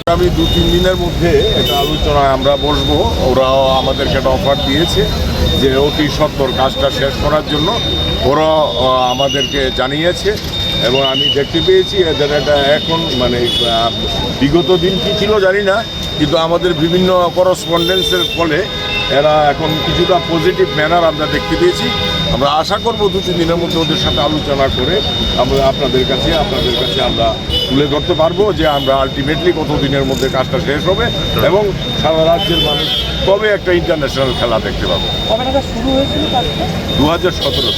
আগামী 2-3 দিনের মধ্যে একটা আলোচনায় আমরা বসবো। ওরাও আমাদেরকে একটা অফার দিয়েছে যে অতি সত্বর কাজটা শেষ করার জন্য ওরা আমাদেরকে জানিয়েছে, এবং আমি দেখতে পেয়েছি এদের একটা এখন মানে বিগত দিন কী ছিল জানি না, কিন্তু আমাদের বিভিন্ন করসপন্ডেন্সের ফলে এরা এখন কিছুটা পজিটিভ ম্যানার আমরা দেখতে পেয়েছি। আমরা আশা করব 2-3 দিনের মধ্যে ওদের সাথে আলোচনা করে আমরা আপনাদের কাছে আমরা তুলে ধরতে পারবো যে আমরা আলটিমেটলি কত দিনের মধ্যে কাজটা শেষ হবে এবং সারা রাজ্যের মানুষ তবে একটা ইন্টারন্যাশনাল খেলা দেখতে পাবো। 2017।